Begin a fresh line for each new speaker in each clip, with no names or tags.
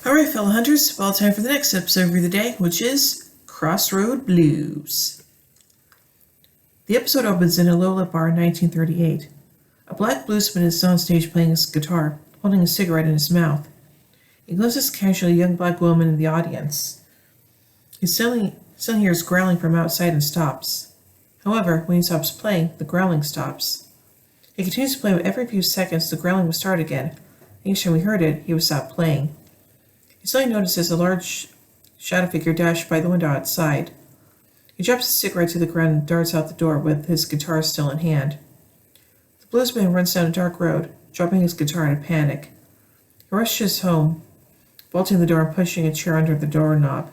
Alright, fellow hunters, fall time for the next episode of the day, which is Crossroad Blues. The episode opens in a low-lit bar in 1938. A black bluesman is on stage playing his guitar, holding a cigarette in his mouth. He glimpses casually a young black woman in the audience. He suddenly hears growling from outside and stops. However, when he stops playing, the growling stops. He continues to play, but every few seconds the growling would start again. Each time he heard it, he would stop playing. He suddenly notices a large shadow figure dash by the window outside. He drops his cigarette to the ground and darts out the door with his guitar still in hand. The bluesman runs down a dark road, dropping his guitar in a panic. He rushes home, bolting the door and pushing a chair under the doorknob.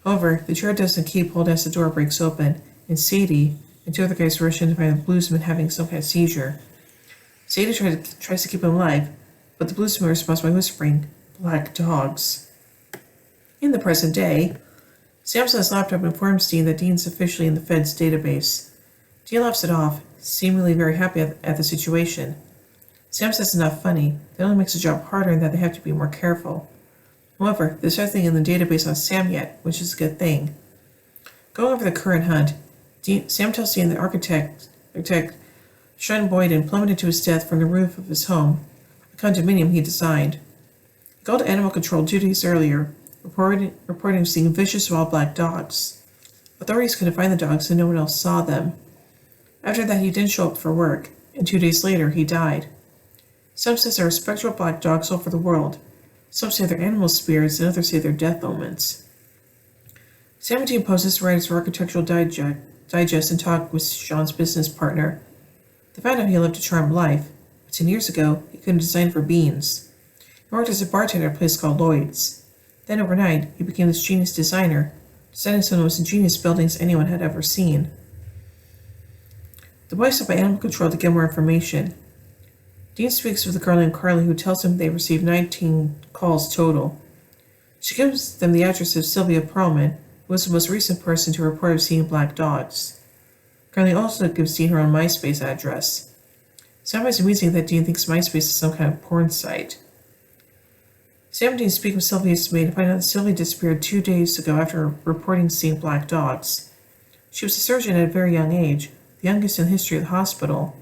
However, the chair doesn't keep hold as the door breaks open, and Sadie and two other guys rush in to find the bluesman having some kind of seizure. Sadie tries to keep him alive, but the bluesman responds by whispering, "Black dogs." In the present day, Sam says laptop informs Dean that Dean's officially in the Fed's database. Dean laughs it off, seemingly very happy at the situation. Sam says it's not funny, that only makes the job harder and that they have to be more careful. However, there's nothing in the database on Sam yet, which is a good thing. Going over the current hunt, Sam tells Dean that architect Sean Boyden plummeted to his death from the roof of his home, a condominium he designed. He called animal control 2 days earlier, reporting seeing vicious wild black dogs. Authorities couldn't find the dogs and no one else saw them. After that, he didn't show up for work, and 2 days later, he died. Some says there are spectral black dogs all over the world. Some say they're animal spirits, and others say they're death omens. Sam and Dean poses writers for Architectural Digest and talk with Sean's business partner. They find out he lived a charmed life, but 10 years ago, he couldn't design for beans. He worked as a bartender at a place called Lloyd's. Then overnight, he became this genius designer, designing some of the most ingenious buildings anyone had ever seen. The boys stop by Animal Control to get more information. Dean speaks with the girl named Carly, who tells him they received 19 calls total. She gives them the address of Sylvia Perlman, who was the most recent person to report of seeing black dogs. Carly also gives Dean her own MySpace address. Sam finds it amusing that Dean thinks MySpace is some kind of porn site. Sam and Dean speak with Sylvia's maid and find out that Sylvia disappeared 2 days ago after reporting seeing black dogs. She was a surgeon at a very young age, the youngest in the history of the hospital.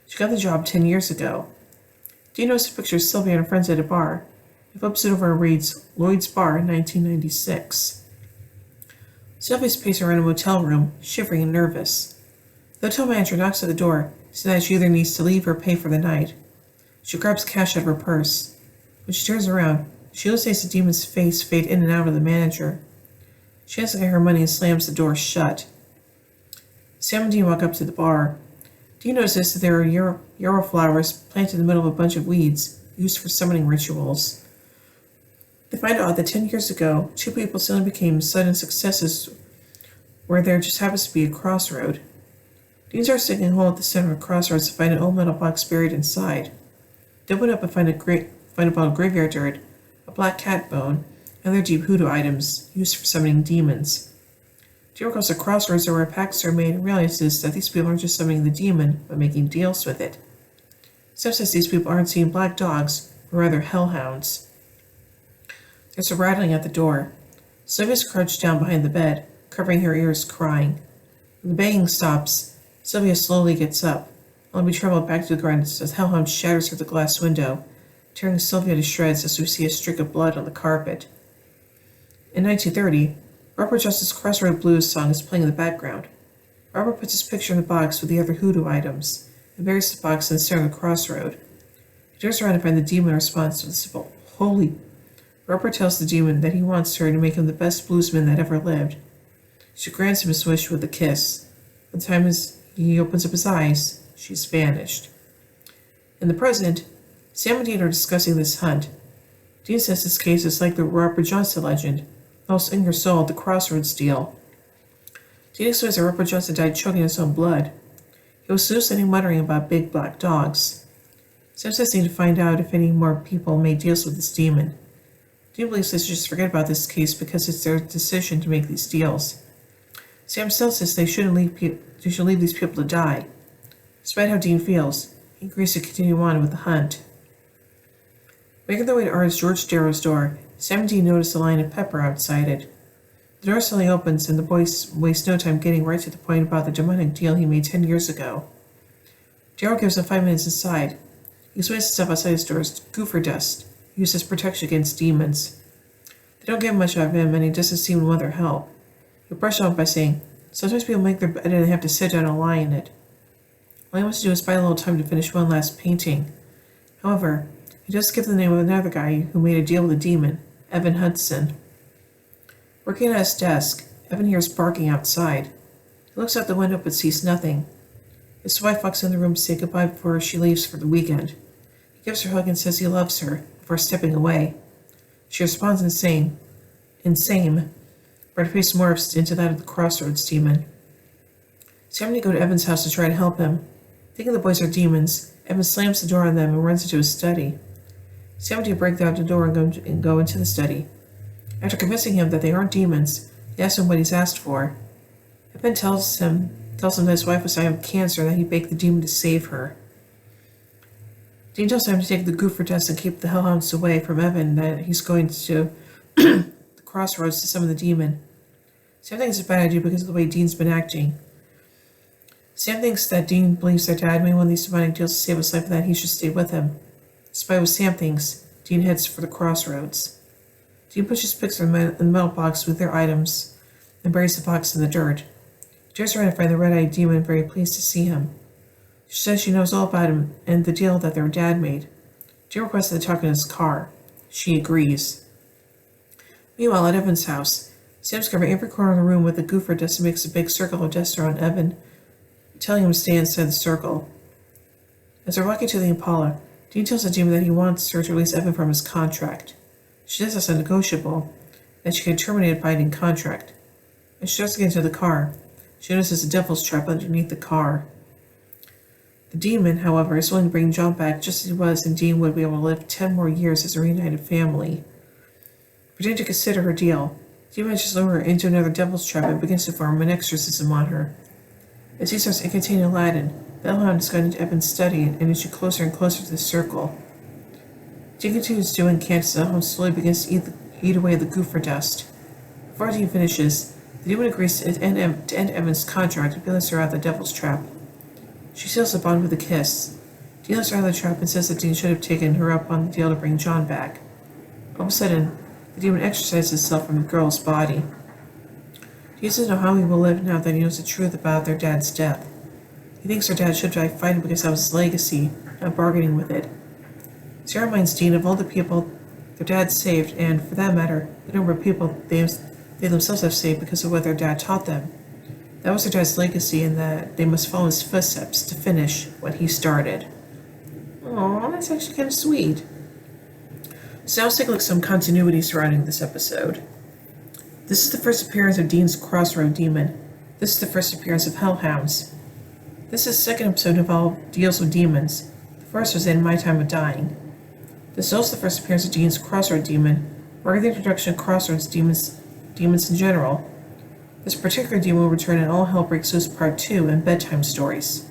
She got the job 10 years ago. Dean notices a picture of Sylvia and her friends at a bar. He flips it over and reads, Lloyd's Bar, 1996. Sylvia's pacing around a motel room, shivering and nervous. The hotel manager knocks at the door, saying that she either needs to leave or pay for the night. She grabs cash out of her purse. When she turns around, she illustrates the demon's face fade in and out of the manager. She hands the guy her money and slams the door shut. Sam and Dean walk up to the bar. Dean notices that there are yarrow flowers planted in the middle of a bunch of weeds used for summoning rituals. They find out that 10 years ago, 2 people suddenly became sudden successes where there just happens to be a crossroad. Dean starts digging a hole at the center of the crossroads to find an old metal box buried inside. They open up and find a bottle of graveyard dirt, a black cat bone, and other deep hoodoo items used for summoning demons. Dean recalls the crossroads are where pacts are made and realizes that these people aren't just summoning the demon, but making deals with it. Sam says these people aren't seeing black dogs, but rather hellhounds. There's a rattling at the door. Sylvia's crouched down behind the bed, covering her ears, crying. When the banging stops, Sylvia slowly gets up, only to be trembled back to the ground as the hellhound shatters through the glass window, tearing Sylvia to shreds as we see a streak of blood on the carpet. In 1930, Robert John's Crossroad Blues song is playing in the background. Robert puts his picture in the box with the other hoodoo items and buries the box in the center of the crossroad. He turns around to find the demon in response to the simple, "Holy." Robert tells the demon that he wants her to make him the best bluesman that ever lived. She grants him his wish with a kiss. By the time he opens up his eyes, she's vanished. In the present, Sam and Dean are discussing this hunt. Dean says this case is like the Robert Johnson legend, lost in her soul at the Crossroads deal. Dean explains that Robert Johnson died choking in his own blood. He was hallucinating, muttering about big black dogs. Sam says they need to find out if any more people made deals with this demon. Dean believes they should just forget about this case because it's their decision to make these deals. Sam still says they should leave these people to die. Despite how Dean feels, agrees to continue on with the hunt. Making their way to artist George Darrow's door, Sam and Dean notice a line of pepper outside it. The door suddenly opens, and the boys waste no time getting right to the point about the demonic deal he made 10 years ago. Daryl gives him 5 minutes inside. He explains himself outside his door as gopher dust, used as protection against demons. They don't get much out of him, and he doesn't seem to want their help. He'll brush off by saying, "Sometimes people make their bed and they have to sit down and lie in it." All he wants to do is buy a little time to finish one last painting. However, he does give the name of another guy who made a deal with a demon, Evan Hudson. Working at his desk, Evan hears barking outside. He looks out the window but sees nothing. His wife walks in the room to say goodbye before she leaves for the weekend. He gives her a hug and says he loves her before stepping away. She responds insane, but her face morphs into that of the Crossroads demon. Sam and they go to Evan's house to try to help him. Thinking the boys are demons, Evan slams the door on them and runs into his study. Sam and they break out the door and go into the study. After convincing him that they aren't demons, he asks him what he's asked for. Evan tells him that his wife was dying of cancer and that he begged the demon to save her. Dean tells him to take the gopher dust and keep the hellhounds away from Evan, that he's going to the Crossroads to summon the demon. Sam thinks it's a bad idea because of the way Dean's been acting. Sam thinks that Dean believes their dad made one of these demonic deals to save his life and that he should stay with him. Despite what Sam thinks, Dean heads for the Crossroads. Dean pushes Pixar in the metal box with their items and buries the box in the dirt. He turns around to find the red-eyed demon very pleased to see him. She says she knows all about him and the deal that their dad made. Dean requests that they talk in his car. She agrees. Meanwhile, at Evan's house, Sam's covering every corner of the room with the gopher dust and makes a big circle of dust around Evan, telling him to stay inside the circle. As they're walking to the Impala, Dean tells the demon that he wants her to release Evan from his contract. She says that's unnegotiable, that she can terminate a binding contract. As she starts to get into the car, she notices a devil's trap underneath the car. The demon, however, is willing to bring John back just as he was, and Dean would be able to live 10 more years as a reunited family. Pretending to consider her deal, Dean manages to lure her into another devil's trap and begins to form an exorcism on her. As he starts incantating Aladdin, the hellhound is going into Evan's study and inches closer and closer to the circle. Dean continues to incant as the hellhound slowly begins to eat away the gopher dust. Before Dean finishes, the demon agrees to end Evan's contract and bails her out of the devil's trap. She seals the bond with a kiss. Dean lets her out of the trap and says that Dean should have taken her up on the deal to bring John back. All of a sudden, the demon exorcises itself from the girl's body. He doesn't know how he will live now that he knows the truth about their dad's death. He thinks their dad should die fighting because that was his legacy, not bargaining with it. Sarah reminds Dean of all the people their dad saved, and, for that matter, the number of people they themselves have saved because of what their dad taught them. That was their dad's legacy, and that they must follow his footsteps to finish what he started. Aww, that's actually kind of sweet. So now let's take a look at some continuity surrounding this episode. This is the first appearance of Dean's Crossroad Demon. This is the first appearance of Hellhounds. This is the second episode involved deals with demons. The first was in My Time of Dying. This is also the first appearance of Dean's Crossroad Demon, marking the introduction of Crossroads demons in general. This particular demon will return in All Hell Breaks Loose Part 2 and Bedtime Stories.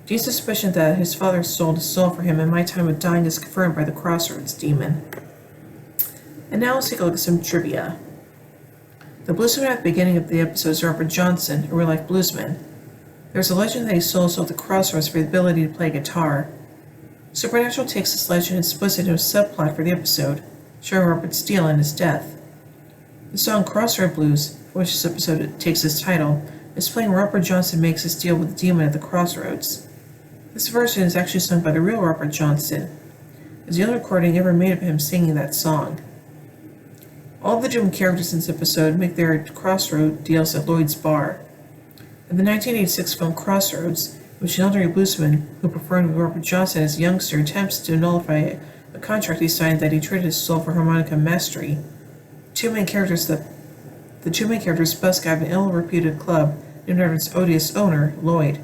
Dean's suspicion that his father sold his soul for him in My Time of Dying is confirmed by the Crossroads demon. And now let's take a look at some trivia. The bluesman at the beginning of the episode is Robert Johnson, a real-life bluesman. There's a legend that he sold his soul at the Crossroads for the ability to play guitar. Supernatural takes this legend and splits it into a subplot for the episode, showing Robert's deal and his death. The song Crossroad Blues, for which this episode takes its title, is playing when Robert Johnson makes his deal with the demon at the Crossroads. This version is actually sung by the real Robert Johnson. It's the only recording ever made of him singing that song. All the demon characters in this episode make their Crossroad deals at Lloyd's Bar. In the 1986 film Crossroads, in which an elderly bluesman who performed with Robert Johnson as a youngster attempts to nullify a contract he signed that he traded his soul for harmonica mastery, the two main characters busk out of an ill-reputed club named after its odious owner, Lloyd.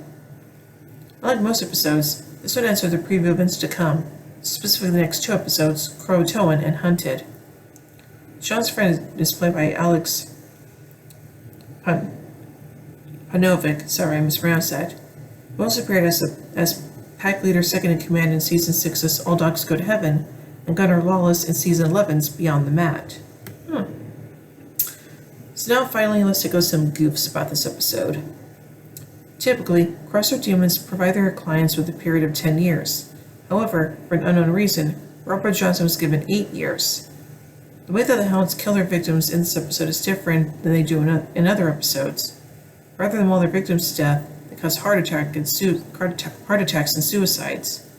Unlike most episodes, this one ends with a preview of events to come, specifically the next two episodes, Croatoan and Hunted. Sean's friend is played by Alex Panovic, sorry I mispronounced that, who also appeared as pack leader second in command in season 6's All Dogs Go to Heaven, and Gunnar Lawless in Season 11's Beyond the Mat. So now finally let's take out some goofs about this episode. Typically, Crossroad Demons provide their clients with a period of 10 years. However, for an unknown reason, Robert Johnson was given 8 years. The way that the Hounds kill their victims in this episode is different than they do in other episodes. Rather than maul their victims to death, they cause heart attacks and suicides.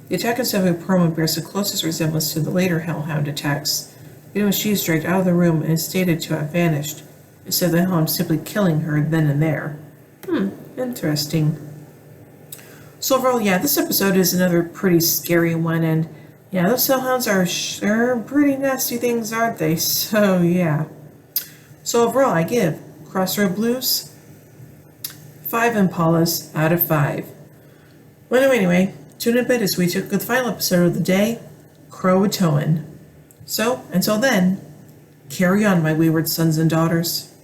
The attack on Sylvia Perlman bears the closest resemblance to the later Hellhound attacks, even when she is dragged out of the room and is stated to have vanished, instead of the Hound simply killing her then and there. Interesting. So overall, yeah, this episode is another pretty scary one, and yeah, those Hellhounds are sure pretty nasty things, aren't they? So yeah. So overall, I give Crossroad Blues 5 Impalas out of 5. Well, anyway, tune in a bit as we took the final episode of the day, Croatoan. So, until then, carry on, my wayward sons and daughters.